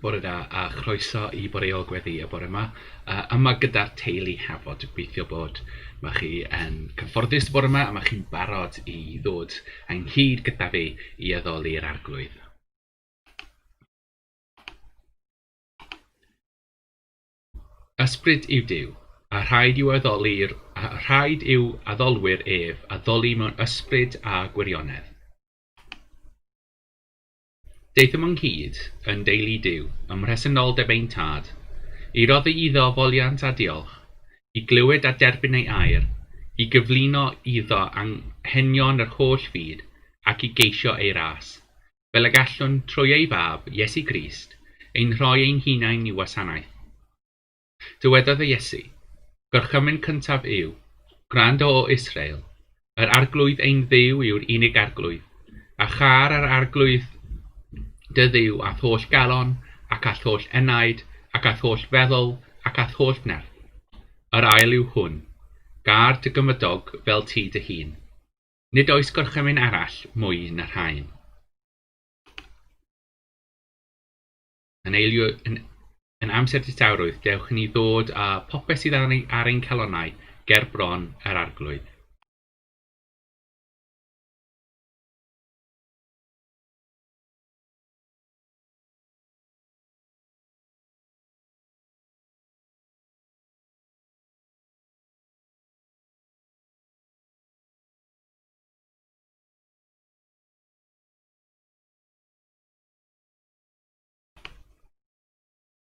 Bore da a chroeso i Boreol Gweddi y bore yma. Yma gyda'r teulu Hafod. Gobeithio bod mae chi yn cyfforddus y bore yma a mae chi'n barod i ddod ynghyd gyda fi i addoli'r Arglwydd. Ysbryd yw Duw, a rhaid yw addolwyr ef addoli mewn ysbryd a gwirionedd. Deithom ynghyd yn deulu Duw ym mhresenoldeb ein tad, i roddi iddo foliant a diolch, i glywed a derbyn ei air, i gyflwyno iddo anghenion yr holl fyd ac i geisio ei ras, fel y gallwn trwy ei fab, Iesu Grist, ein rhoi ein hunain i wasanaeth. Dywedodd y Iesu, gorchymyn cyntaf yw, gwrando o Israel, yr arglwydd ein Dduw yw'r unig arglwydd, a char yr arglwydd dy Dduw ath holl galon, ac ath holl enaid, ac ath holl feddwl, ac ath holl nerth. Yr ail yw hwn, gar dy gymydog fel ti dy hun. Nid oes gorchymyn arall mwy na'r rhain. Yn amser distawrwydd, dewch ni ddod a popeth sydd ar ein calonnau ger bron yr arglwydd.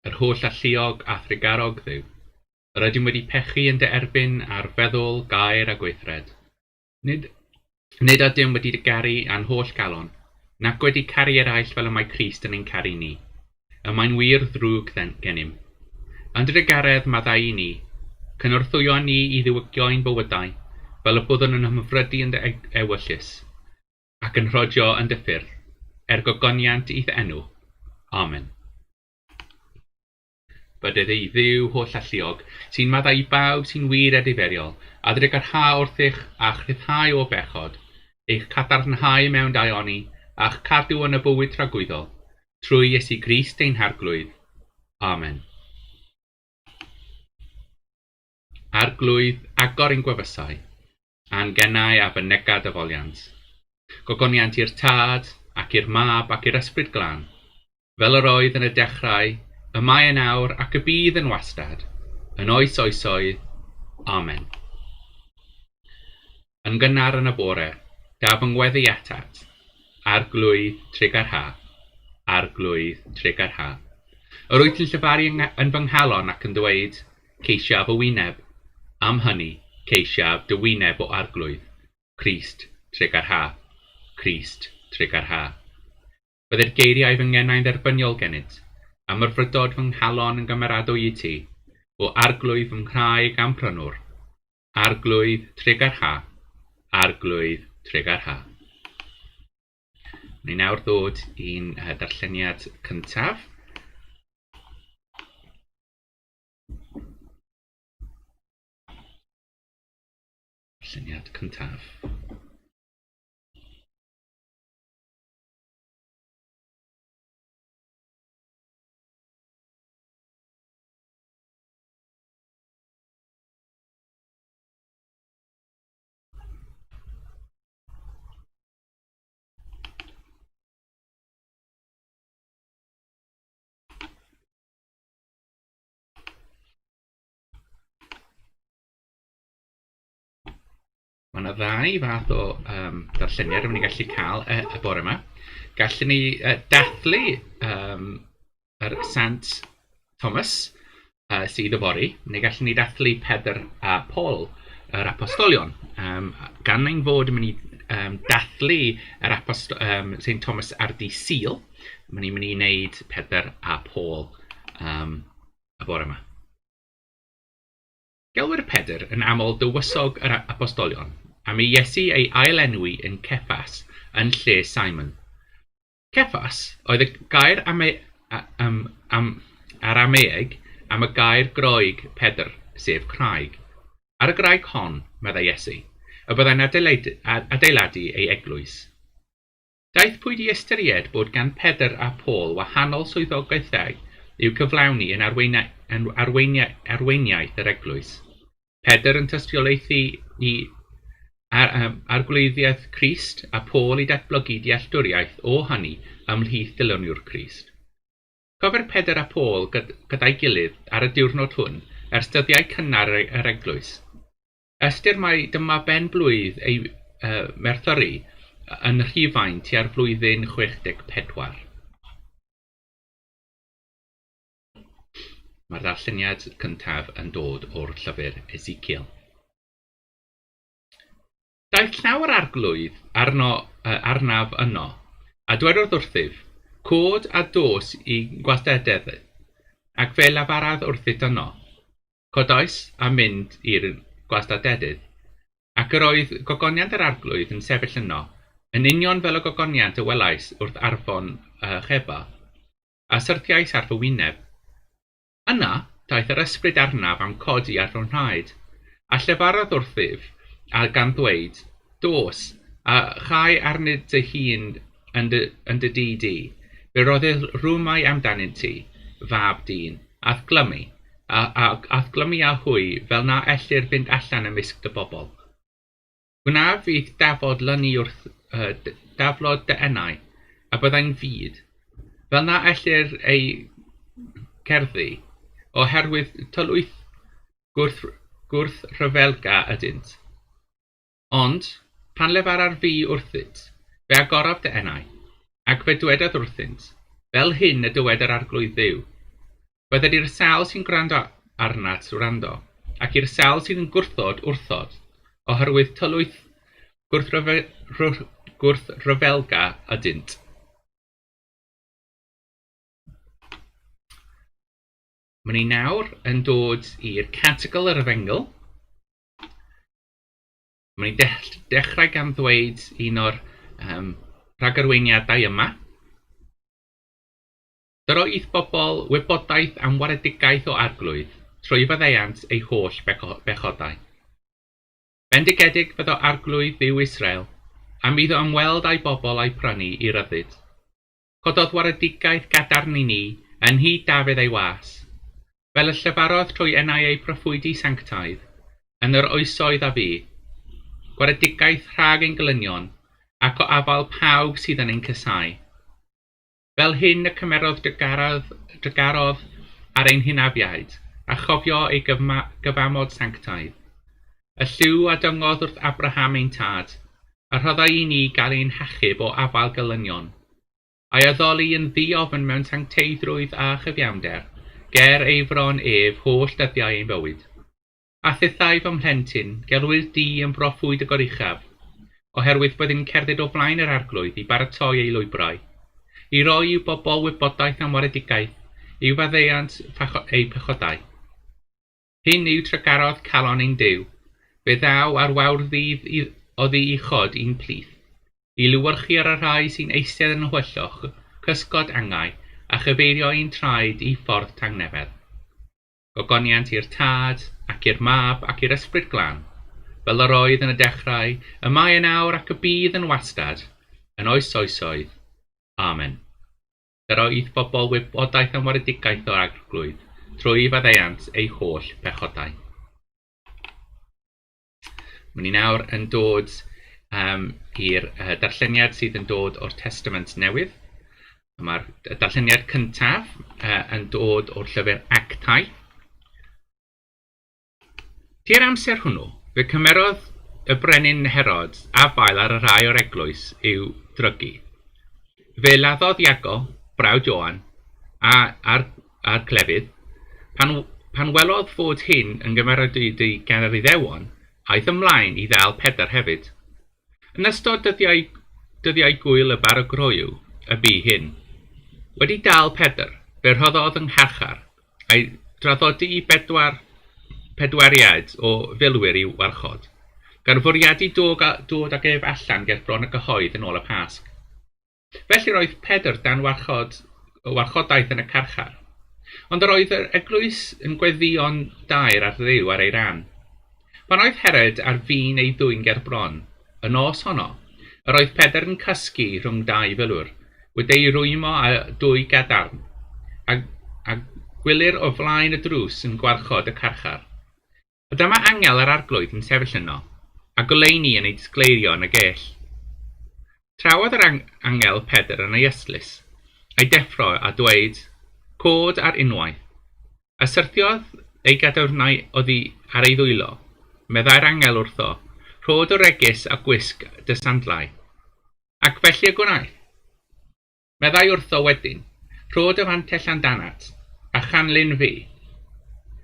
Yr holl alluog a thrigarog Dduw, yr ydym wedi pechu yn dy erbyn ar feddwl, gair a gweithred. Nid ydym wedi garu a'n holl galon, nac wedi caru eraill fel y mae Crist yn ein caru ni. Y mae'n wir ddrwg gennym. Yn dy garedd maddau i ni, cynorthwyo ni i ddiwygio ein bywydau, fel y byddwn yn hymfrydu yn dy ewyllus, ac yn rhodio yn dy ffyrdd, gogoniant i'th enw. Amen. Bydydd ei Dduw holl alluog, sy'n maddau i bawb sy'n wir a diferiol, a ddreg ar ha wrthych a chryddhau o bechod, eich cadarnhau mewn daioni, a'ch cadw yn y bywyd tragwyddol, trwy Iesu Grist ein Arglwydd. Amen. Arglwydd agor ein gwefusau, a'n gennau a fynegad y foliant. Gogoniant i'r tad, ac i'r mab, ac i'r ysbryd glân, fel yr oedd yn y dechrau, y mae yn awr ac y bydd yn wastad, yn oes oesoedd. Amen. Yn gynnar yn y bore, da fy ngweddi atat, arglwydd trig ar ha, arglwydd trig ar ha. Yr wyt yn llyfaru yn fy nghalon ac yn dweud, ceisiaf y wyneb, am hynny ceisiaf dy wyneb o arglwydd, Crist trig ar ha, Crist trig ar ha. Byddai'r geiriau fy ngennau'n dderbyniol gennyt, am yr frydod fy nghalon yn gymeradwy i ti, o arglwydd fy nghraig am prynwr, arglwydd trig ar ha, arglwydd trig ar ha. Ni nawr ddod i'n darlleniad cyntaf. Darlleniad cyntaf. Mae yna ddau fath o darlleniad rydyn ni gallu cael y bore yma. Gallwn ni dathlu yr Sant Thomas sydd y fori, neu gallwn ni dathlu Pedr a Paul, yr apostolion. Gan ein fod yn mynd i dathlu yr St Thomas ar dydd Sul, mae'n mynd i wneud Pedr a Paul y bore yma. Gelwir Pedr yn aml dywysog yr apostolion, a mi Iesu ei ailenwi yn Cephas yn lle Simon. Cephas oedd y gair Arameeg am y gair Groeg Pedr, sef craig. Ar y graig hon, meddai Iesu, y byddai'n adeiladu ei eglwys. Daeth pwy di ystyried bod gan Pedr a Paul wahanol swyddogaethau yw cyflawni yn arweiniaeth yr eglwys. Pedr yn tystiolaethu i arglwyddiaeth Crist a Paul i datblygu dealltwriaeth o hynny ymhlith dilynwyr Crist. Cofer Pedr a Paul gyda'i gilydd ar y diwrnod hwn ers dyddiau cynnar yr eglwys. Ystyr mai dyma ben blwydd ei merthyru yn Rhufain tua'r flwyddyn 64. Mae'r ddarlleniad cyntaf yn dod o'r llyfr Ezekiel. Daeth llawer arglwydd arnaf yno, a dwedodd wrthyf, cod a dos i gwastadeddau, ac fe lafarad wrthyt yno. Codoes a mynd i'r gwastadedydd, ac yr oedd gogoniant yr arglwydd yn sefyll yno, yn union fel y gogoniant y welais wrth arfon Cheba, a syrthiais ar fy wyneb. Yna, daeth yr ysbryd arnaf am codi ar fy nhaid, a llefarodd wrthyf, a gan ddweud, dos, a chai arnyd dy hun yn dy di, fe roedd rhwmau amdanynt ti, fab dyn, ath glymu a hwy fel na ellir fynd allan ymysg dy bobl. Gwna fydd dafod lynu wrth daflod dy enau, a byddai'n fyd, fel na ellir ei cerddi, oherwydd tylwyth gwrth rhyfelga ydynt. Ond, pan lefarar fi wrthynt, fe agorodd dy enau, ac fe dwedodd wrthynt, fel hyn y dywed yr arglwydd Dduw. Bydded i'r sawl sy'n gwrando arnat wrando, ac i'r sawl sy'n gwrthod wrthod, oherwydd tylwyth gwrthryfelga ydynt. Mae'n ni nawr yn dod i'r categol yr efengl. Mae'n ni dechrau gan ddweud un o'r rhagarweiniadau yma. Dyroedd bobl wybodaeth am waredigaeth o arglwydd trwy faddeuant ei holl bechodau. Bendigedig fyddo arglwydd Dduw Israel, a mi ddo ymweld â'i bobl a'i prynu i ryddid. Cododd waredigaeth gadarn i ni yn hyd Dafydd ei was, fel y llefarodd trwy enau ei proffwydi sanctaidd, yn yr oesoedd a fi, gwaredigaeth rhag ein glynion, ac o afal pawb sydd yn ein cysau. Fel hyn y cymerodd dygarodd ar ein hynafiaid, a chofio ei gyfamod sanctaidd. Y lliw a dyngodd wrth Abraham ein tad, a rhoddai i ni gael ein hachub o afal gelynion, a'i addoli yn ddi-ofn mewn sancteiddrwydd a chyfiawnder, ger eifron ef holl dyddiau ein bywyd. A thithau fy mhlentyn, gelwydd di yn broffwyd y goruchaf, oherwydd byddai'n cerdded o flaen yr arglwydd i baratoi ei lwybrau, i roi i'w bobl wybodaeth am waredigaeth, i'w faddeuant ei pechodau. Hyn yw trygarodd calon ein Duw, fe ddaw ar wawr ddydd oddi i chod un plith, i lywyrchu ar y rhai sy'n eistedd yn hwylloch, cysgod angau, a chyfeirio ein traed i ffordd tangnefedd. Gogoniant i'r tad, ac i'r mab, ac i'r ysbryd glân, fel yr oedd yn y dechrau, y mae yn awr ac y bydd yn wastad, yn oes oesoedd. Amen. Dyroedd bobl wybodaeth am waredigaeth o arglwydd, trwy faddeuant ei holl pechodau. Mae'n ni nawr yn dod i'r darlleniad sydd yn dod o'r Testament Newydd. Mae'r darlleniad cyntaf yn dod o'r llyfr Actau. Tua'r amser hwnnw, fe cymerodd y brenin Herod afael ar y rhai o'r eglwys i'w drygu. Fe laddodd Iago, brawd Ioan, a'r clefydd, pan welodd fod hyn yn gymeradwyd gan yr Iddewon, aeth ymlaen i ddal Pedr hefyd. Yn ystod dyddiau gwyl y barogroew y bu hyn, wedi dal Pedr, fe rhoddodd yng ngharchar, a'i draddodi i pedwariad o filwyr i'w warchod, gan fwriadu dod ag ef allan ger bron y gyhoedd yn ôl y Pasg. Felly roedd Pedr dan warchodaeth yn y carchar, ond yr oedd yr eglwys yn gweddïon dair ar Dduw ar ei ran. Pan oedd Herod ar fin ei ddwyn ger bron, y nos honno, yr oedd Pedr yn cysgu rhwng dau filwr, wedi'i rwymo a dwy gadarn, a gwylir o flaen y drws yn gwarchod y carchar. A dyma angel yr arglwydd yn sefyll yno, a goleuni yn ei disgleirio yn y gell. Trawodd yr angel Pedr yn ei ystlys, a'i deffro a dweud, cod ar unwaith. A syrthiodd ei gadwrnau oddi ar ei ddwylo, meddai'r angel wrtho, rhod o regis a gwisg dy sandlau. Ac felly y gwnaeth. Meddai wrtho wedyn, rhod y fantell amdanat, a chanlyn fi.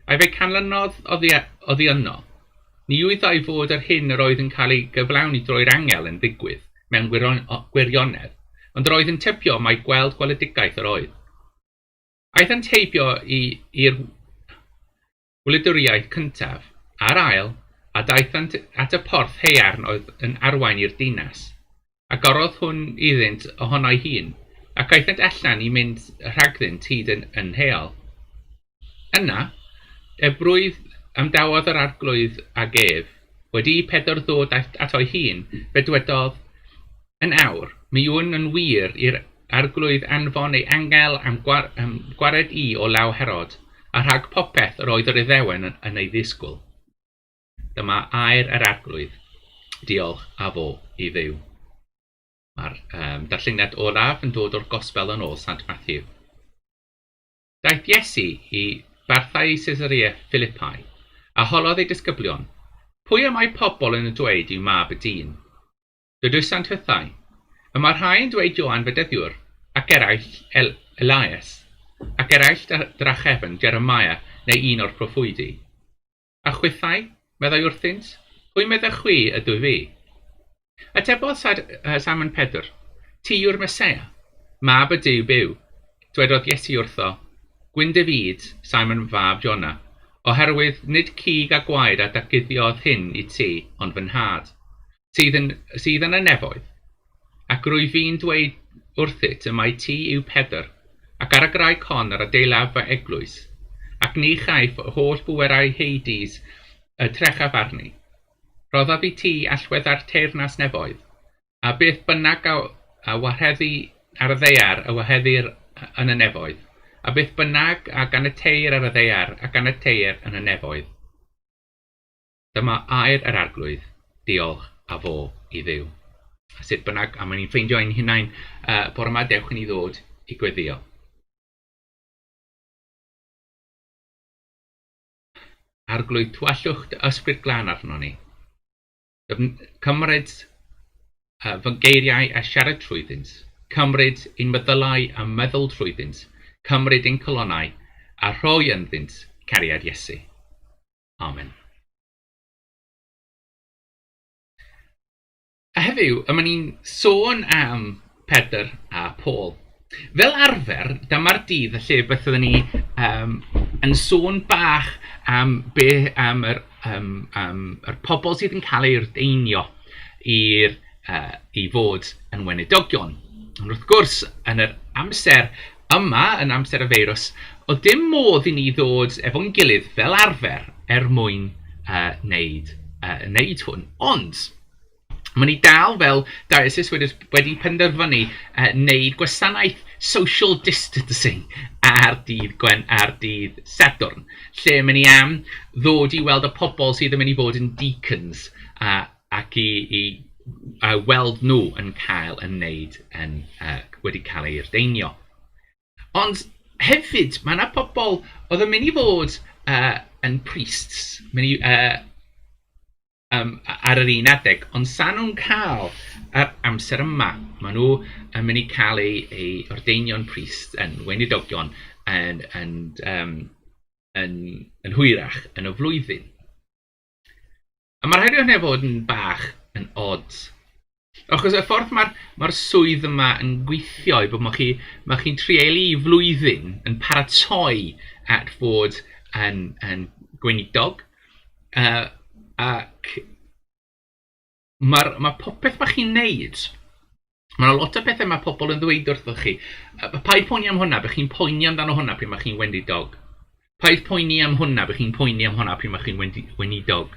A'i fe canlynodd oddi yno, ni wyddai fod yr hyn yr oedd yn cael ei gyflawni drwy'r angel yn ddigwydd mewn gwirionedd, ond yr oedd yn tybio mai gweld gweledigaeth yr oedd. Aeth yn teibio i'r wladwriaeth cyntaf, a'r ail, a daeth at y porth haearn oedd yn arwain i'r dinas, a gorodd hwn iddynt ohona'i hun, ac aethant allan i mynd rhagddynt hyd yn heol. Yna, ebrwydd ymdawodd yr arglwydd ag ef, wedi Pedr ddod at o'i hun, fe dwedodd, yn awr, mi yw'n yn wir i'r arglwydd anfon ei angel am gwared i o law Herod, a rhag popeth yr oedd yr Iddewen yn ei ddisgwyl. Dyma air yr arglwydd. Diolch a fo i Dduw. Mae'r darlleniad olaf yn dod o'r Gospel yn ôl Sant Matthew. Daeth Iesu i barthau Caesarea Philippi, a holodd ei disgyblion. Pwy y mae pobl yn y dweud yw mab y dyn? Dydwysant hwythau. Y mae'r rhai yn dweud Ioan Fedyddiwr, ac eraill Elias, ac eraill Drachefn, Jeremiah, neu un o'r proffwydi. A chwythau, meddai wrthynt, pwy meddai chwi ydw fi? Atebodd Simon Pedr, ti yw'r Meseia, mab y Duw byw. Dwedodd Iesu wrtho, gwyn dy fyd, Simon fab Jona, oherwydd nid cig a gwaed a daguddiodd hyn i ti, ond fy nhad, sydd yn y nefoedd. Ac rwy fi'n dweud wrthyt y mai ti yw Pedr, ac ar y graig hon ar adeilaf fy eglwys, ac ni chaiff y holl bwerau Heides y trechaf arni. Roddaf i ti allwedd ar teyrnas nefoedd, a beth bynnag a waheddi ar y ddeiar a waheddir yn y nefoedd, a beth bynnag a gan y teir ar y ddeiar a gan y teir yn y nefoedd. Dyma air yr arglwydd, diolch a fo i Dduw. A sut bynnag, a mae'n ni'n ffeindio ein hunain bore yma dewch i ni ddod i gweddio. Arglwydd twallwch dy ysbryd glân arno ni. Cymryd fy geiriau a siarad trwyddynt, cymryd ein meddylau a meddwl trwyddynt, cymryd ein colonnau a rhoi ynddynt cariad Iesu. Amen. A heddiw, yma ni'n sôn am Pedr a Paul. Fel arfer, dyma'r dydd y lle beth oedden ni yn sôn bach am yr pobl sydd yn cael ei ordeinio i fod yn weinidogion. Ond wrth gwrs, yn yr amser yma, yn amser y feirws, o dim modd i ni ddod efo'n gilydd fel arfer mwyn wneud hwn. Ond, mae ni dal fel diocese wedi penderfynu wneud gwasanaeth social distancing ar dydd Sadwrn, lle mae ni am ddod i weld y pobl sydd yn mynd i fod yn deacons ac i weld nhw yn cael yn wneud wedi cael ei ordeinio. Ond hefyd, mae yna pobl oedd yn mynd i fod yn priests, ar yr un adeg, ond sa'n nhw'n cael yr amser yma. Maen nhw yn mynd i cael ei ordeinio'n priest yn weinidogion yn hwyrach yn y flwyddyn. A mae'r rhaid i hwnna fod yn bach yn odd. Achos y ffordd mae'r swydd yma yn gweithio i bod mae chi'n trielu i flwyddyn yn paratoi at fod yn gweinidog, ac mae popeth mae chi'n neud. Mae lot o bethau mae pobl yn ddweud wrthoch chi. Paid poeni am hwnna, bych chi'n poeni amdano hwnna pryd mae chi'n weinidog. Paid poeni am hwnna, bych chi'n poeni am hwnna pryd mae chi'n weinidog.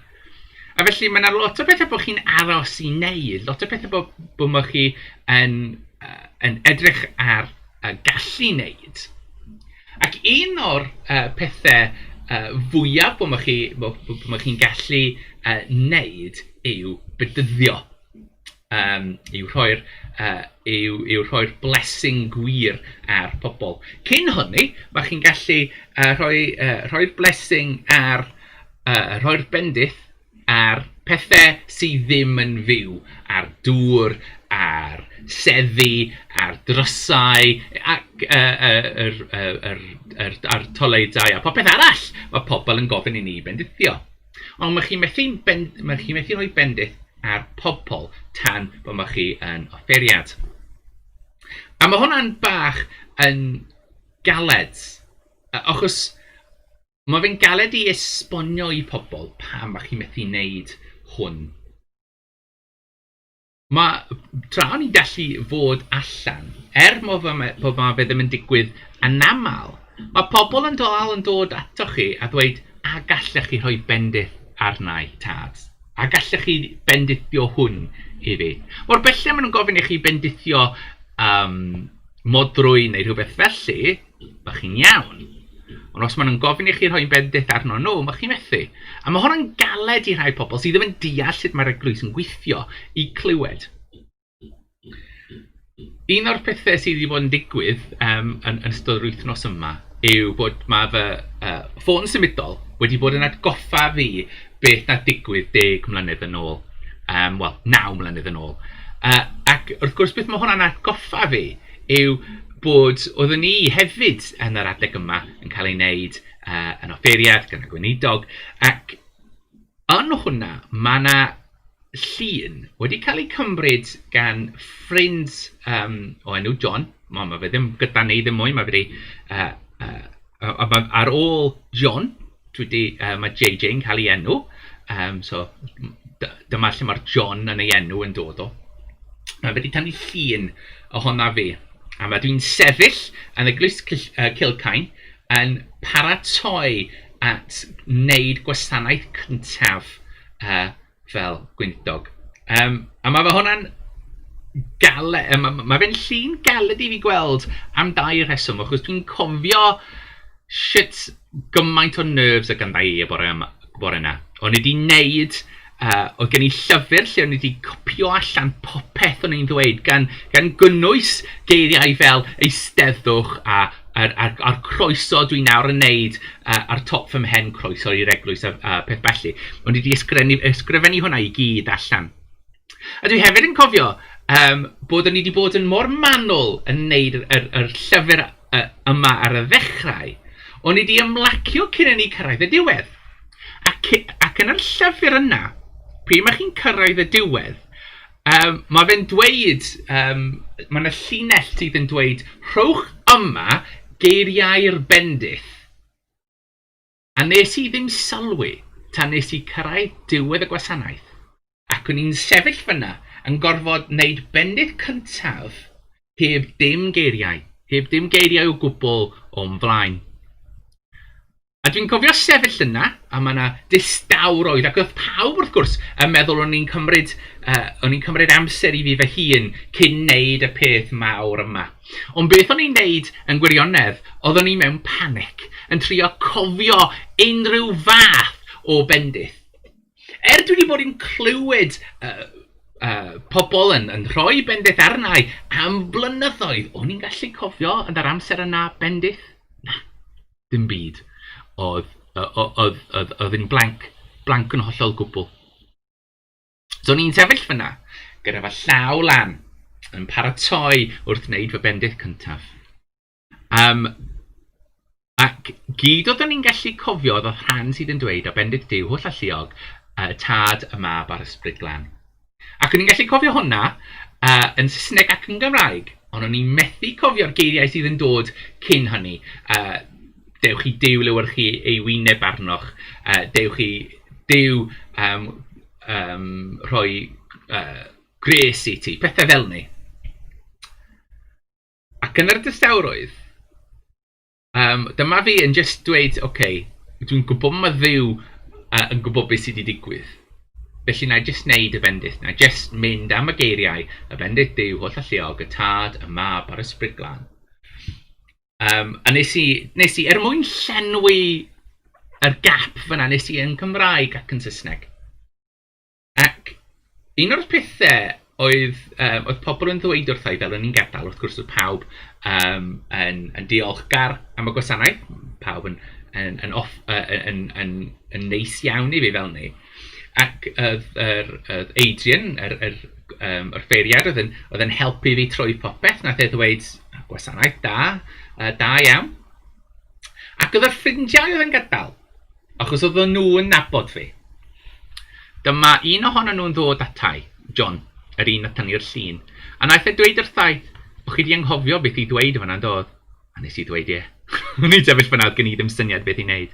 A felly mae yna lot o bethau bod chi'n aros i wneud, lot o bethau bod mae chi yn edrych ar gallu wneud. Ac un o'r pethau fwyaf bod chi'n gallu wneud yw bydyddio. Yw rhoi'r blessing gwir ar pobl. Cyn hynny, mae chi'n gallu rhoi'r blessing ar rhoi'r bendith ar pethau sydd ddim yn fyw, ar dŵr, ar seddi, ar drysau, ac ar toleidau, a popeth arall mae pobl yn gofyn i ni bendithio. Ond mae chi'n methu rhoi bendith ar pobl tan bod mae chi yn offeriad. A mae hwnna'n bach yn galed, achos mae fe'n galed i esbonio i pobl pam mae chi'n methu wneud hwn. Tra o'n i'n gallu fod allan, bod fe ddim yn digwydd anaml, mae pobl yn dod ato chi a dweud, a gallech chi rhoi bendith arna i tad? A gallech chi bendithio hwn i fi? Mor bellach maen nhw'n gofyn i chi bendithio modrwy neu rhywbeth felly, mae chi'n iawn. Ond os maen nhw'n gofyn i chi rhoi bendith arno nhw, mae chi'n methu. A mae hwnna'n galed i rhai pobl sydd ddim yn deall sut mae'r eglwys yn gweithio i clywed. Un o'r pethau sydd wedi bod yn digwydd yn ystod yr wythnos yma yw bod mae fy ffôn symudol wedi bod yn atgoffa fi beth na digwydd 10 mlynedd yn ôl. 9 mlynedd yn ôl. Ac wrth gwrs beth mae hwnna'n atgoffa fi yw bod oeddwn ni hefyd yn yr adeg yma yn cael ei wneud yn offeriad gan y gweinidog, ac yn hwnna mae yna llun wedi cael ei cymryd gan ffrind o enw John. Mae fe ddim gyda ni ddim mwy, mae fe ar ôl John, mae JJ yn cael ei enw, so dyma lle mae'r John yn ei enw yn dod o. Mae fe wedi tynnu llun ohona fi. A mae dwi'n sefyll yn eglwys Cilcain yn paratoi at wneud gwasanaeth cyntaf fel gweinidog. A mae fe hwnna'n mae fe'n llun galed i fi gweld am 2 rheswm, achos dwi'n cofio shit gymaint o nerves y ganddo i y bore yna. O'n i wedi wneud oedd gen i llyfr lle o'n i wedi copio allan popeth o'n i'n ddweud gan gynnwys geiriau fel eisteddwch a'r croeso dwi'n nawr yn neud ar top fy mhen croeso i'r eglwys a peth felly. O'n i wedi ysgrifennu hwnna i gyd allan. A dwi hefyd yn cofio bod o'n i wedi bod yn mor manwl yn neud yr llyfr yma ar y ddechrau. O'n i wedi ymlacio cyn i ni cyrraedd y diwedd. Ac yn yr llyfr yna, pryd mae chi'n cyrraedd y diwedd, mae fe'n dweud, mae yna llinell sydd yn dweud, rhowch yma geiriau'r bendith. A nes i ddim sylwi tan nes i cyrraedd diwedd y gwasanaeth. Ac o'n i'n sefyll fyna yn gorfod wneud bendith cyntaf heb dim geiriau o gwbl o'n flaen. A dwi'n cofio sefyll yna, a mae yna distawroedd, ac oedd pawb wrth gwrs yn meddwl o'n i'n cymryd amser i fi fy hun cyn wneud y peth mawr yma. Ond beth o'n i'n wneud yn gwirionedd, oeddwn i mewn panic, yn trio cofio unrhyw fath o bendith. Dwi wedi bod yn clywed pobl yn rhoi bendith arnau am blynyddoedd, o'n i'n gallu cofio yn yr amser yna bendith? Na, dim byd. Oedd yn blanc yn hollol gwbl. So o'n i'n sefyll fyna, gyda fy llaw lan, yn paratoi wrth wneud fy bendith cyntaf. Ac gyd oeddwn i'n gallu cofio oedd rhan sydd yn dweud o bendith Duw holl alluog, tad y mab a'r ysbryd glân. Ac o'n i'n gallu cofio hwnna yn Saesneg ac yn Gymraeg, ond o'n i'n methu cofio'r geiriau sydd yn dod cyn hynny. Dewch i Duw lywyrchu ei wyneb arnoch. Dewch i Duw rhoi gres i ti. Pethau fel ni. Ac yn yr dystawroedd, dyma fi yn just dweud, dwi'n gwybod mae Dduw yn gwybod beth sydd wedi digwydd. Felly na i just wneud y bendith. Na i just mynd am y geiriau. Y bendith Duw holl alluog, y tad, y mab a'r ysbryd glân. A nes i, mwyn llenwi yr gap fyna, nes i yn Cymraeg ac yn Saesneg. Ac un o'r pethau oedd pobl yn ddweud wrthai fel o'n i'n gadael, wrth gwrs oedd pawb yn diolchgar am y gwasanaeth, pawb yn neis iawn i fi fel ni. Ac oedd Adrian, yr ffeiriad, oedd yn helpu fi trwy popeth, nath ddweud gwasanaeth da iawn. Ac oedd yr ffrindiau oedd yn gadael, achos oedd nhw yn nabod fi. Dyma un ohonyn nhw'n ddod atai, John, yr un at tynnu'r llun. A naeth dweud wrthai, o'ch chi di anghofio beth i ddweud fyna'n dod? A nes i ddweud ie. O'n i'n sefyll fyna, gen i ddim syniad beth i wneud.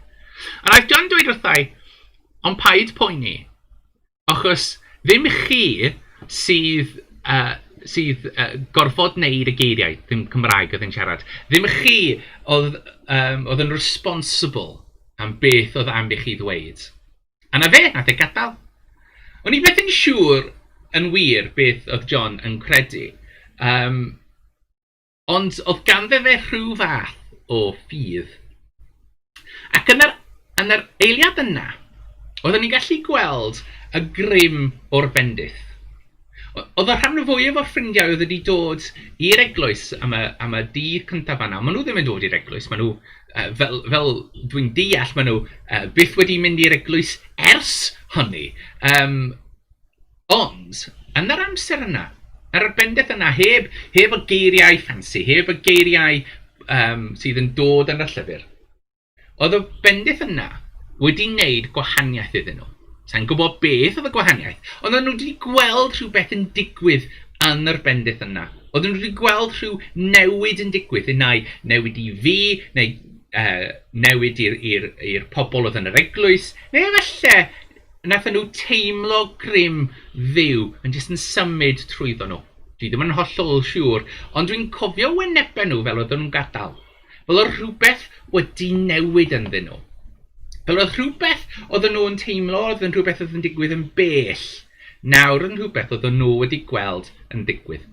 A naeth John dweud wrthai, ond paid poeni, achos ddim chi sydd gorfod wneud y geiriau, ddim Cymraeg oedd yn siarad. Ddim chi oedd yn responsible am beth oedd am i chi ddweud. A na fe, nath gadael. O'n i beth yn siŵr yn wir beth oedd John yn credu. Ond oedd ganddo fe rhyw fath o ffydd. Ac yn yr eiliad yna, oeddwn ni'n gallu gweld y grym o'r bendith. Oedd y rhan fwyaf o'r ffrindiau oedd wedi dod i'r eglwys am y dydd cyntaf yna. Maen nhw ddim yn dod i'r eglwys. Maen nhw, fel dwi'n deall, maen nhw byth wedi mynd i'r eglwys ers hynny. Ond, yn yr amser yna, yr bendith yna, heb y geiriau ffansi, heb y geiriau sydd yn dod yn y llyfr, oedd y bendith yna wedi wneud gwahaniaeth iddyn nhw. Sa'n gwybod beth oedd y gwahaniaeth, ond nhw wedi gweld rhywbeth yn digwydd yn yr bendith yna. Oedd nhw wedi gweld rhyw newid yn digwydd, newid i fi, neu newid i'r pobl oedd yn yr eglwys, neu efallai nath nhw teimlo grym ddiw yn jyst yn symud trwyddo nhw. Dwi ddim yn hollol siŵr, ond dwi'n cofio wynebau nhw fel oedd nhw'n gadael. Fel oedd rhywbeth wedi newid ynddyn nhw. Fel oedd rhywbeth oedd nhw'n teimlo, oedd yn rhywbeth oedd yn digwydd yn bell. Nawr yn rhywbeth oedd nhw wedi gweld yn digwydd.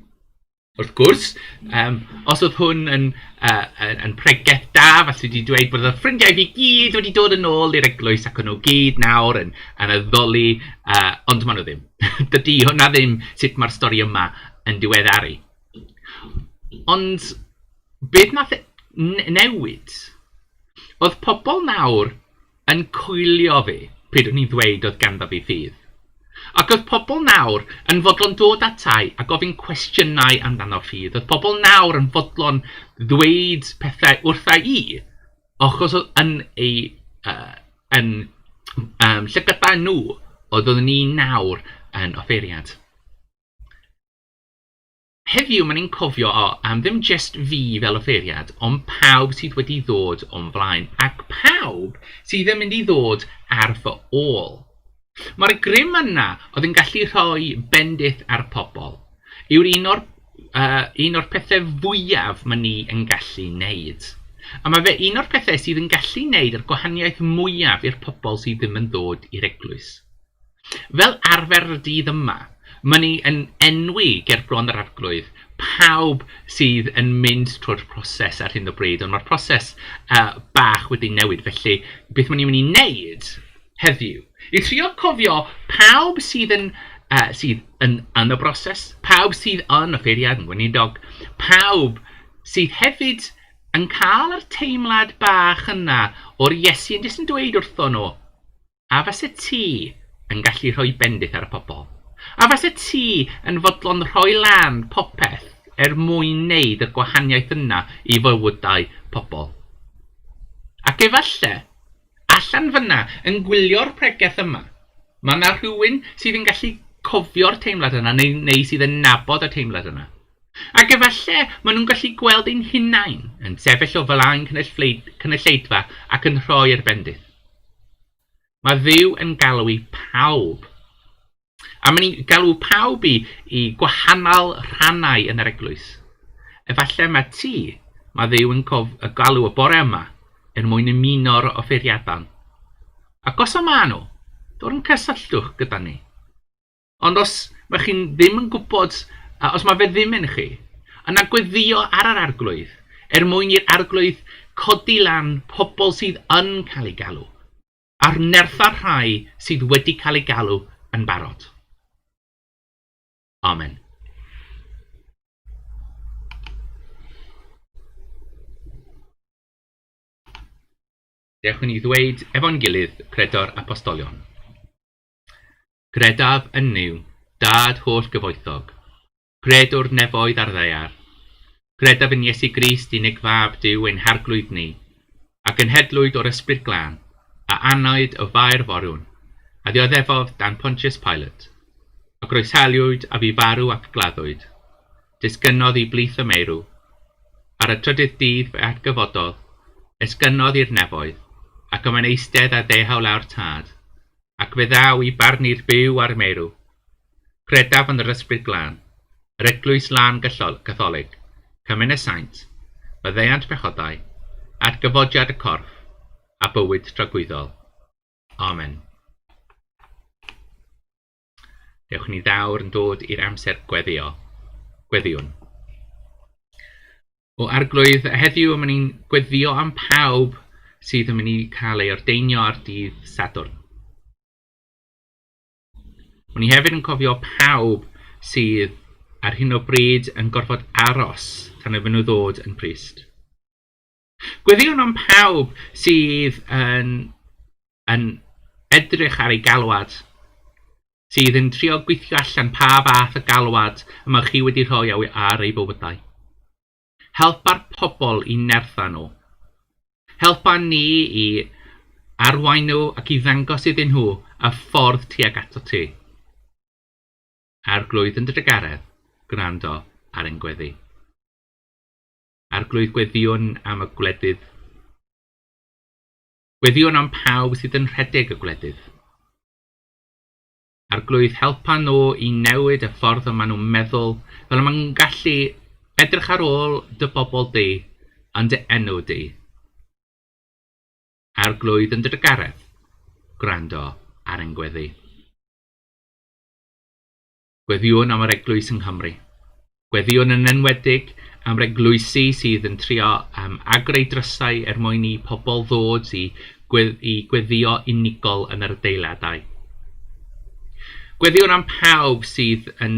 Wrth gwrs, os oedd hwn yn pregeth da, falle wedi dweud bod y ffrindiau fi gyd wedi dod yn ôl i'r eglwys ac o'n nhw gyd nawr yn addoli, ond maen nhw ddim. Dydy hwnna ddim sut mae'r stori yma yn diweddaru. Ond beth nath newid, oedd pobl nawr yn cwylio fi pryd o'n i'n ddweud oedd ganddo fi ffydd. Ac oedd pobl nawr yn fodlon dod atai a gofyn cwestiynau amdano ffydd. Oedd pobl nawr yn fodlon ddweud pethau wrtha i, achos yn llygydau nhw, oedd ni nawr yn offeriad. Heddiw, maen ni'n cofio am ddim just fi fel offeriad, ond pawb sydd wedi ddod o'n flaen, ac pawb sydd yn mynd i ddod ar fy ôl. Mae'r grym yna oedd yn gallu rhoi bendith ar pobl yw'r un o'r pethau fwyaf maen ni yn gallu wneud. A mae fe un o'r pethau sydd yn gallu wneud yr gwahaniaeth mwyaf i'r pobl sydd ddim yn dod i'r eglwys. Fel arfer y dydd yma, maen ni yn enwi ger bron yr arglwydd pawb sydd yn mynd trwy'r proses ar hyn o bryd, ond mae'r proses bach wedi newid, felly beth maen ni'n mynd i wneud heddiw i trio cofio pawb sydd yn y broses, pawb sydd yn offeriad yn gweinidog, pawb sydd hefyd yn cael yr teimlad bach yna o'r Iesu yn jyst yn dweud wrtho nhw, a fysa ti yn gallu rhoi bendith ar y pobl. A fysa ti yn fodlon rhoi lan popeth mwyn wneud y gwahaniaeth yna i fywydau pobl. Ac efallai, allan fyna yn gwylio'r pregeth yma, mae yna rhywun sydd yn gallu cofio'r teimlad yna neu sydd yn nabod y teimlad yna. Ac efallai maen nhw'n gallu gweld ein hunain yn sefyll o flaen cynulleidfa ac yn rhoi'r bendith. Mae Dduw yn galw i pawb. A maen ni'n galw pawb i gwahanol rhannau yn yr eglwys. Efallai mae Dduw yn galw y bore yma yn mwyn ymuno'r offeriadau. Ac os yma nhw, dod yn cysylltwch gyda ni. Ond os mae chi'n ddim yn gwybod, os mae fe ddim yn chi, yna gweddio ar yr arglwydd, mwyn i'r arglwydd codi lan pobl sydd yn cael ei galw, a'r nertha'r rhai sydd wedi cael ei galw yn barod. Amen. Dewch ni ddweud efo'n gilydd credo'r apostolion. Credaf yn niw, dad holl gyfoethog, credw'r nefoedd ar ddeiar, credaf yn Iesu Grist unig fab Duw ein harglwydd ni, ac yn hedlwyd o'r ysbryd glân, a anaid o faer forwn, a ddioddefodd dan Pontius Pilate, a groeshaliwyd a fu farw ac gladdwyd, disgynnodd i blith y meirw, ar y trydydd dydd fe atgyfododd, esgynnodd i'r nefoedd, ac yma'n eistedd a ddehaw lawr tad, ac fe ddaw i barnu'r byw a'r meirw. Credaf yn yr ysbryd glân, yr eglwys lan gatholig, cymen y saint, byddeiant pechodau, atgyfodiad y corff, a bywyd tragwyddol. Amen. Dewch ni ddawr yn dod i'r amser gweddiwn. O arglwydd, heddiw yma ni'n gweddio am pawb sydd yn mynd i cael ei ordeinio ar dydd Sadwrn. Mwyn ni hefyd yn cofio pawb sydd ar hyn o bryd yn gorfod aros tan y fy nhw ddod yn prist. Gweddiwn am pawb sydd yn edrych ar ei galwad, sydd yn trio gweithio allan pa fath o galwad yma chi wedi rhoi ar ei bywydau. Helpa'r pobl i nertha nhw. Helpa ni i arwain nhw ac i ddangos iddyn nhw y ffordd tuag ato ti. Arglwydd yn dy garedd, gwrando ar ein gweddi. Arglwydd gweddiwn am y gwledydd. Gweddiwn am pawb sydd yn rhedeg y gwledydd. Arglwydd helpa nhw i newid y ffordd yma nhw'n meddwl fel yma'n gallu edrych ar ôl dy bobl di yn dy enw di. Arglwydd yn dy garedd, gwrando ar ein gweddi. Gweddiwn am yr eglwys yng Nghymru. Gweddiwn yn enwedig am yr eglwysi sydd yn trio agreu drysau mwyn i pobl ddod i gweddio unigol yn yr adeiladau. Gweddiwn am pawb sydd yn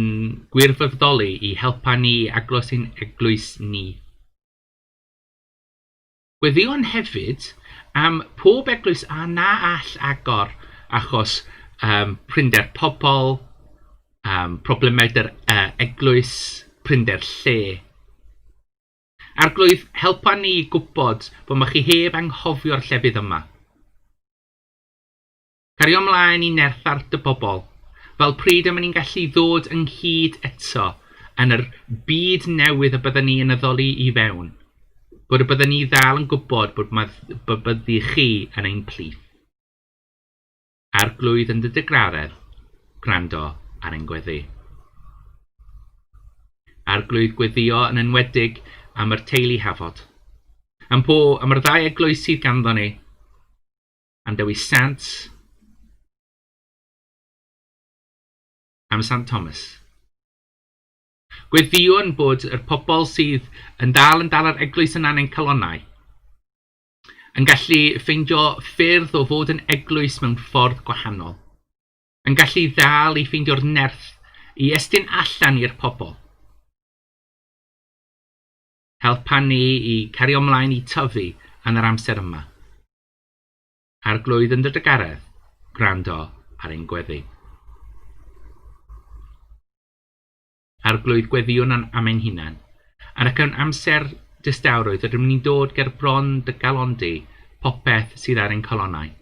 gwirfoddoli i helpa ni aglos ein eglwys ni. Gweddiwn hefyd am pob eglwys a na all agor achos prinder pobl, problemau eglwys, prinder lle. Arglwydd, helpa ni i gwybod bod mae chi heb anghofio'r llefydd yma. Cario ymlaen i nertha'r dy bobl, fel pryd yma ni'n gallu ddod ynghyd eto yn yr byd newydd y byddwn ni yn addoli i fewn. Bod y byddwn ni ddal yn gwybod bod byddi chi yn ein plith. Arglwydd yn dy garedd, gwrando ar ein gweddi. Arglwydd gweddio yn enwedig am yr teulu Hafod. Am yr ddau eglwys sydd ganddo ni, am Dewi Sant, am Sant Thomas. Gweddiwn bod yr pobl sydd yn dal ar eglwys yna yn calonnau yn gallu ffeindio ffyrdd o fod yn eglwys mewn ffordd gwahanol. Yn gallu ddal i ffeindio'r nerth i estyn allan i'r pobl. Helpa ni i cario ymlaen i tyfu yn yr amser yma. Arglwydd yn dy garedd, gwrando ar ein gweddi. Arglwydd gweddiwn am ein hunan, ac yn amser distawrwydd ydym ni'n dod ger bron dy galon di popeth sydd ar ein colonnau.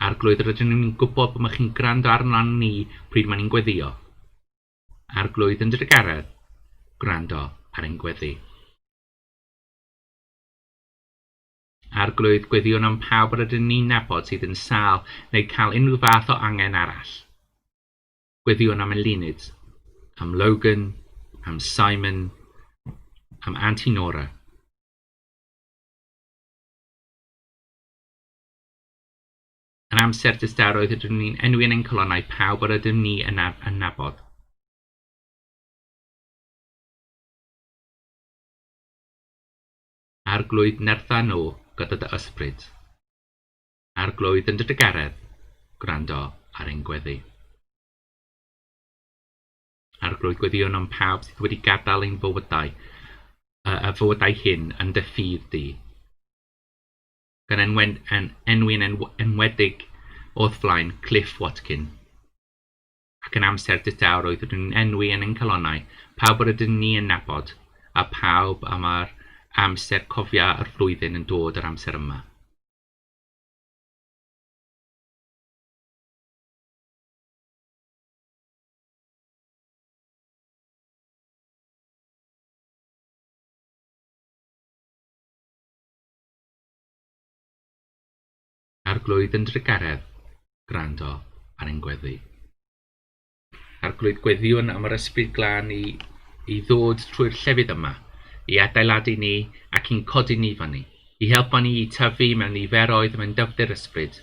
Arglwydd rydym ni'n gwybod bod chi'n gwrando arnon ni pryd ma'n ni'n gweddio. Arglwydd yn dy garedd, gwrando ar ein gweddi. Arglwydd gweddiwn am pawb yr ydyn ni'n nabod sydd yn sâl neu cael unrhyw fath o angen arall. Gweddiwn am Eluned, am Logan, am Simon, am Auntie Nora. Yn amser dysdaroedd ydym ni'n enwi yn ein colonnau pawb yr ydym ni yn nabod. Arglwydd nertha nhw gyda dy ysbryd. Arglwydd yn dy garedd, gwrando ar ein gweddi. Arglwydd gweddion am pawb sydd wedi gadael ein fywydau, y fywydau hyn yn dy ffydd di. Gan enwi'n enwedig o'r flaen Cliff Watkin. Ac yn amser dydawroedd ydyn ni'n enwi yn ein colonnau pawb yr ydyn ni yn nabod, a pawb am yr amser cofia yr flwyddyn yn dod yr amser yma. Arglwydd yn dy garedd, gwrando ar ein gweddi. Arglwydd gweddiwn am yr ysbryd glân i ddod trwy'r llefydd yma, i adeiladu ni ac i'n codi ni fyny, i helpo ni i tyfu mewn niferoedd mewn dyfnder ysbryd,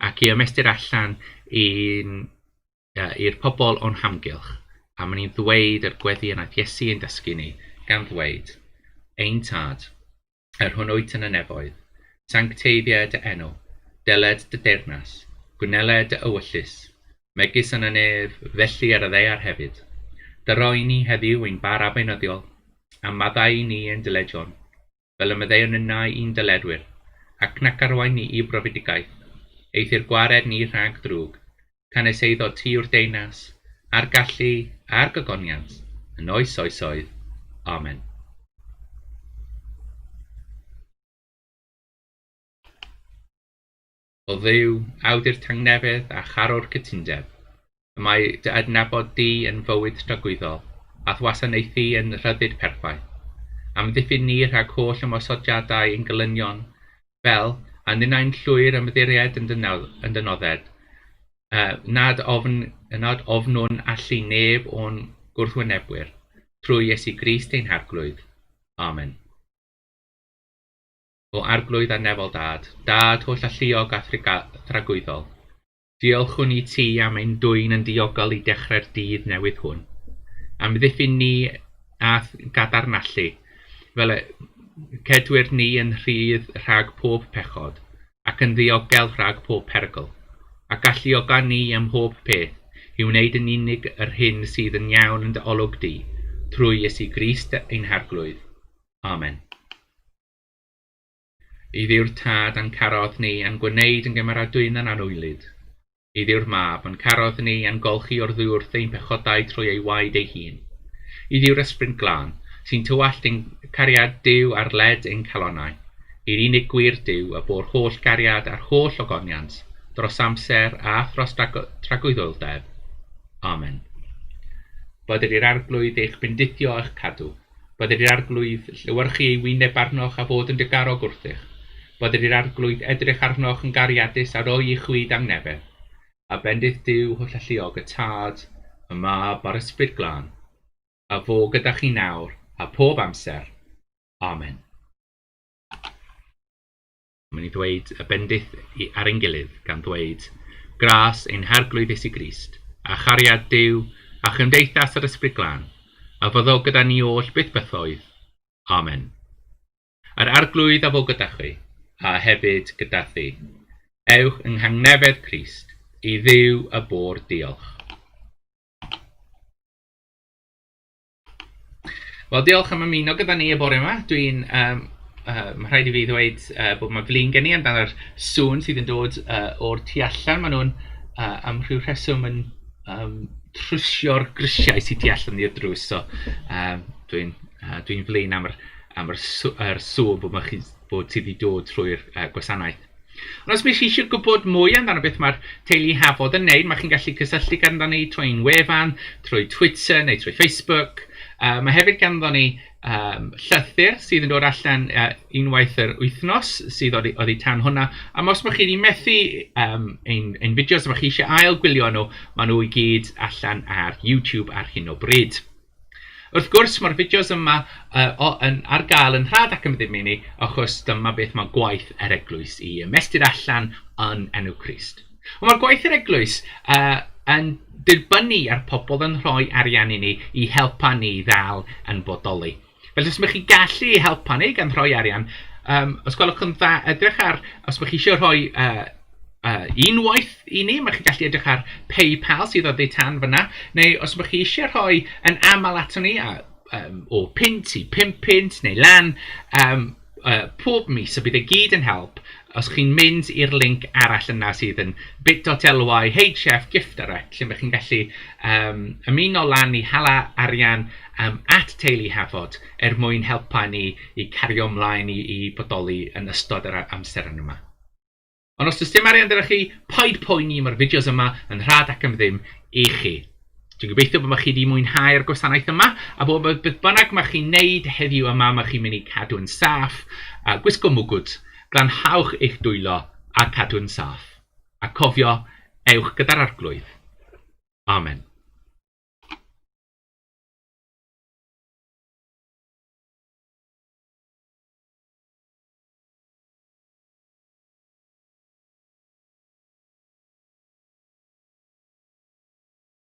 ac i ymestyn allan i'r pobl o'n hamgylch, a maen ni'n ddweud yr gweddi yn aeth Iesu yn dysgu ni, gan ddweud, ein tad, hwnnwyt yn y nefoedd, sancteiddiau dy enw, deled dy deyrnas, gwyneled dy ewyllus, megis yn y nef, felly ar y ddeiar hefyd. Dyroi ni heddiw ein bar abeunyddiol, a maddau ni ein dyledion, fel y meddeuon yna i'n dyledwyr, ac nac arwain ni i brofedigaeth, eithir gwared ni rhag drwg, canes eiddo ti wrth deunas, a'r gallu, a'r gogoniant, yn oes oesoedd. Amen. O Dduw, awdur tangnefedd a charwr cytundeb, y mae dy adnabod di yn fywyd tragwyddol, a thwasanaethu yn rhyddid perffaith. Amddiffyn ni rhag holl ymosodiadau yn gelynion, fel a nynau'n llwyr ymddiried yn dynodded, nad ofnwn allu neb o'n gwrthwynebwyr, trwy Iesu Grist ein Arglwydd. Amen. O Arglwydd a nefol dad holl alluog a thragwyddol. Diolchwn i ti am ein dwyn yn diogol i dechrau'r dydd newydd hwn. Amddiffyn ni a gadarnallu, fel cedwyr ni yn rhydd rhag pob pechod, ac yn ddiogel rhag pob perygl, ac alluoga ni am pob peth, i wneud yn unig yr hyn sydd yn iawn yn dy olwg di, trwy Iesu Grist ein Arglwydd. Amen. I ddiw'r tad a'n carodd ni a'n gwneud yn gymeradwyn yn anwylid. I ddiw'r mab a'n carodd ni a'n golchi o'r ddwrth ein pechodau trwy ei waed ei hun. I ddiw'r ysbryd glân, sy'n tywallt ein cariad Duw ar led ein calonnau. I'r unig gwir Duw a bo'r holl gariad a'r holl ogoniant, dros amser a thros tragwyddoldeb. Amen. Bod ydy'r arglwydd eich bendithio a'ch cadw. Bod ydy'r arglwydd llywyrchu ei wyneb arnoch a fod yn dygarog wrthych. Bod ydy'r arglwydd edrych arnoch yn gariadus a roi i'ch chwyd angnefedd. A bendith Duw holl alluog y tad, y mab a'r ysbryd glân, a fo gyda chi nawr a pob amser. Amen. Mae'n i ddweud y bendith ar ein gilydd gan ddweud, gras ein Arglwydd Iesu Grist, a chariad Duw, a chymdeithas yr ysbryd glân, a fyddo gyda ni oll byth bythoedd. Amen. Yr arglwydd a fo gyda chi, a hefyd gyda thi. Ewch yng nghangnefedd Crist, i Dduw y bôr diolch. Wel, diolch am ymuno gyda ni y bore yma. Mae rhaid i fi ddweud bod mae flin gen i amdano'r sŵn sydd yn dod o'r tu allan. Maen nhw'n am rhyw rheswm yn trwsio'r grisiau sydd tu allan i'r drws. So, dwi'n flin am yr sŵn bod sydd wedi dod trwy'r gwasanaeth. Ond os ydych chi eisiau gwybod mwy amdano beth mae'r teulu Hafod yn neud, mae chi'n gallu cysylltu ganddo ni trwy'n wefan, trwy Twitter neu trwy Facebook. Mae hefyd ganddo ni llythyr sydd yn dod allan unwaith yr wythnos sydd oddi tan hwnna. A os mae chi wedi methu ein fideos, os mae chi eisiau ail gwylio nhw, maen nhw i gyd allan ar YouTube ar hyn o bryd. Wrth gwrs, mae'r fideos yma ar gael yn rhad ac yn ddimini, achos dyma beth mae gwaith yr eglwys i ymestyn allan yn enw Crist. Ond mae'r gwaith yr eglwys yn dibynnu ar pobl yn rhoi arian i ni i helpa ni ddal yn bodoli. Felly os ydych chi gallu helpa ni gan rhoi arian, os gwelwch yn dda, edrych ar, os ydych chi eisiau rhoi unwaith i ni, mae chi gallu edrych ar PayPal sydd o ddi tan fyna, neu os ydych chi eisiau rhoi yn aml ato ni o pint i 5 pint neu lan pob mis, so bydd e gyd yn help os chi'n mynd i'r link arall yna sydd yn bit.ly HF Gifterec, lle mae chi'n gallu ymuno lan i hala arian at teulu Hafod mwyn helpa ni i cario ymlaen i bodoli yn ystod yr amser yma. Ond os ydych dim arian dyna chi, paid poeni, mae'r fideos yma yn rhad ac am ddim i chi. Dwi'n gobeithio bod chi wedi mwynhau'r gwasanaeth yma, a bod beth bynnag mae chi'n neud heddiw yma, mae chi'n mynd i cadw yn saff, gwisgo mwgwd, glanhawch eich dwylo a cadw yn saff. A cofio, ewch gyda'r arglwydd. Amen.